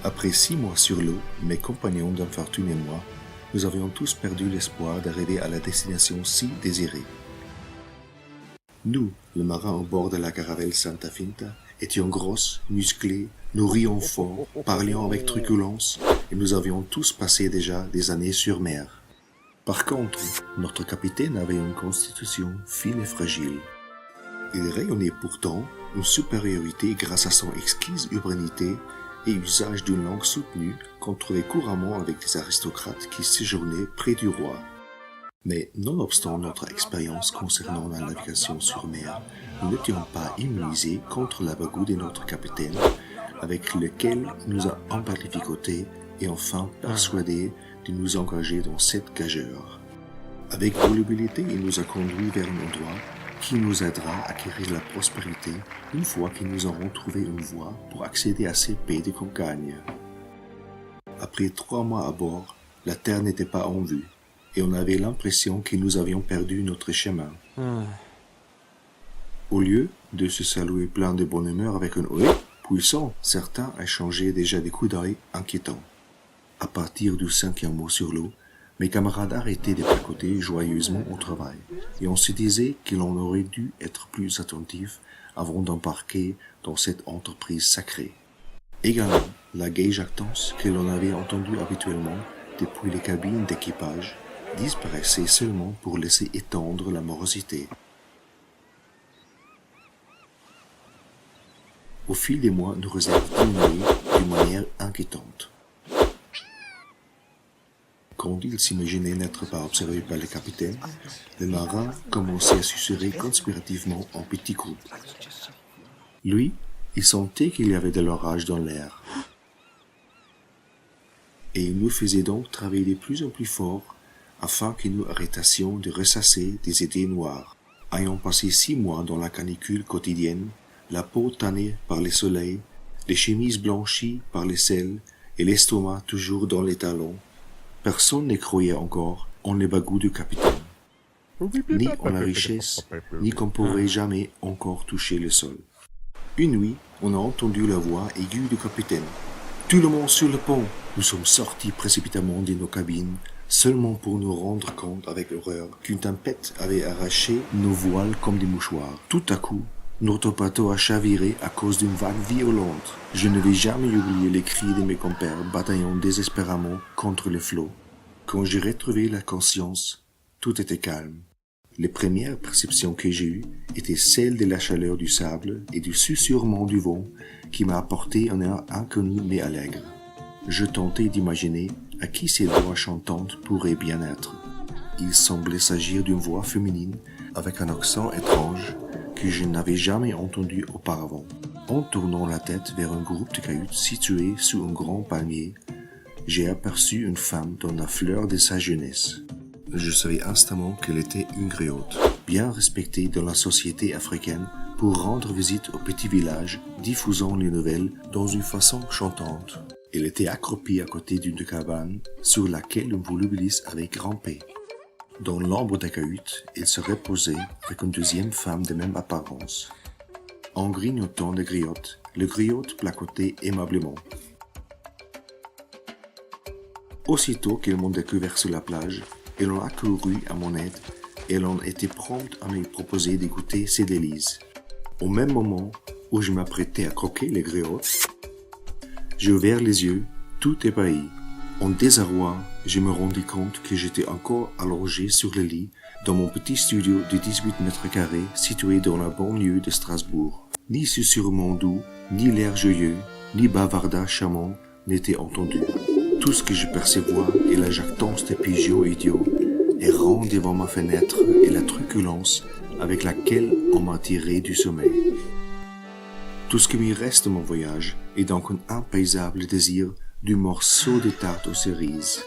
Après 6 mois sur l'eau, mes compagnons d'infortune et moi, nous avions tous perdu l'espoir d'arriver à la destination si désirée. Nous, le marin au bord de la caravelle Santa Finta, étions grosses, musclés, nous rions fort, parlions avec truculence, et nous avions tous passé déjà des années sur mer. Par contre, notre capitaine avait une constitution fine et fragile. Il rayonnait pourtant une supériorité grâce à son exquise urbanité et usage d'une langue soutenue qu'on trouvait couramment avec des aristocrates qui séjournaient près du roi. Mais nonobstant notre expérience concernant la navigation sur mer, nous n'étions pas immunisés contre la bagoue de notre capitaine, avec lequel nous a embarlificotés et enfin persuadés de nous engager dans cette gageure. Avec volubilité, il nous a conduits vers un endroit qui nous aidera à acquérir la prospérité une fois que nous aurons trouvé une voie pour accéder à ces pays de campagne. Après 3 mois à bord, la terre n'était pas en vue, et on avait l'impression que nous avions perdu notre chemin. Au lieu de se saluer plein de bonne humeur avec un « oui » puissant, certains échangeaient déjà des coups d'œil inquiétants. À partir du 5e mot sur l'eau, mes camarades arrêtaient de papoter joyeusement au travail, et on se disait que l'on aurait dû être plus attentif avant d'embarquer dans cette entreprise sacrée. Également, la gaie jactance que l'on avait entendue habituellement depuis les cabines d'équipage disparaissait seulement pour laisser étendre la morosité. Au fil des mois, nos réserves diminuaient d'une manière inquiétante. Quand il s'imaginait n'être pas observé par le capitaine, les marins commençaient à susurrer conspirativement en petits groupes. Lui, il sentait qu'il y avait de l'orage dans l'air. Et il nous faisait donc travailler de plus en plus fort afin que nous arrêtassions de ressasser des idées noires. Ayant passé 6 mois dans la canicule quotidienne, la peau tannée par le soleil, les chemises blanchies par les sels et l'estomac toujours dans les talons, personne ne croyait encore en les bagous du capitaine, ni en la richesse, ni qu'on pourrait jamais encore toucher le sol. Une nuit, on a entendu la voix aiguë du capitaine. « Tout le monde sur le pont !» Nous sommes sortis précipitamment de nos cabines, seulement pour nous rendre compte avec horreur qu'une tempête avait arraché nos voiles comme des mouchoirs. Tout à coup, notre bateau a chaviré à cause d'une vague violente. Je ne vais jamais oublier les cris de mes compères bataillant désespérément contre le flot. Quand j'ai retrouvé la conscience, tout était calme. Les premières perceptions que j'ai eues étaient celles de la chaleur du sable et du susurrement du vent qui m'a apporté un air inconnu mais allègre. Je tentais d'imaginer à qui ces voix chantantes pourraient bien être. Il semblait s'agir d'une voix féminine avec un accent étrange que je n'avais jamais entendu auparavant. En tournant la tête vers un groupe de cahutes situé sous un grand palmier, j'ai aperçu une femme dans la fleur de sa jeunesse. Je savais instamment qu'elle était une griotte, bien respectée dans la société africaine pour rendre visite au petit village, diffusant les nouvelles dans une façon chantante. Elle était accroupie à côté d'une cabane sur laquelle un volubilis avait grimpé. Dans l'ombre des cahutes, elle se reposait avec une deuxième femme de même apparence. En grignotant des griottes, le griotte placotait aimablement. Aussitôt qu'elles m'ont découvert sur la plage, elles ont accouru à mon aide et elles ont été promptes à me proposer de goûter ces délices. Au même moment où je m'apprêtais à croquer les griottes, j'ai ouvert les yeux, tout ébahi. En désarroi, je me rendis compte que j'étais encore allongé sur le lit dans mon petit studio de 18 mètres carrés situé dans la banlieue de Strasbourg. Ni susurrement doux, ni l'air joyeux, ni bavardage charmant n'étaient entendus. Tout ce que je percevois est la jactance des pigeons idiots errant devant ma fenêtre et la truculence avec laquelle on m'a tiré du sommeil. Tout ce qui me reste de mon voyage est donc un impaisable désir du morceau de tarte aux cerises.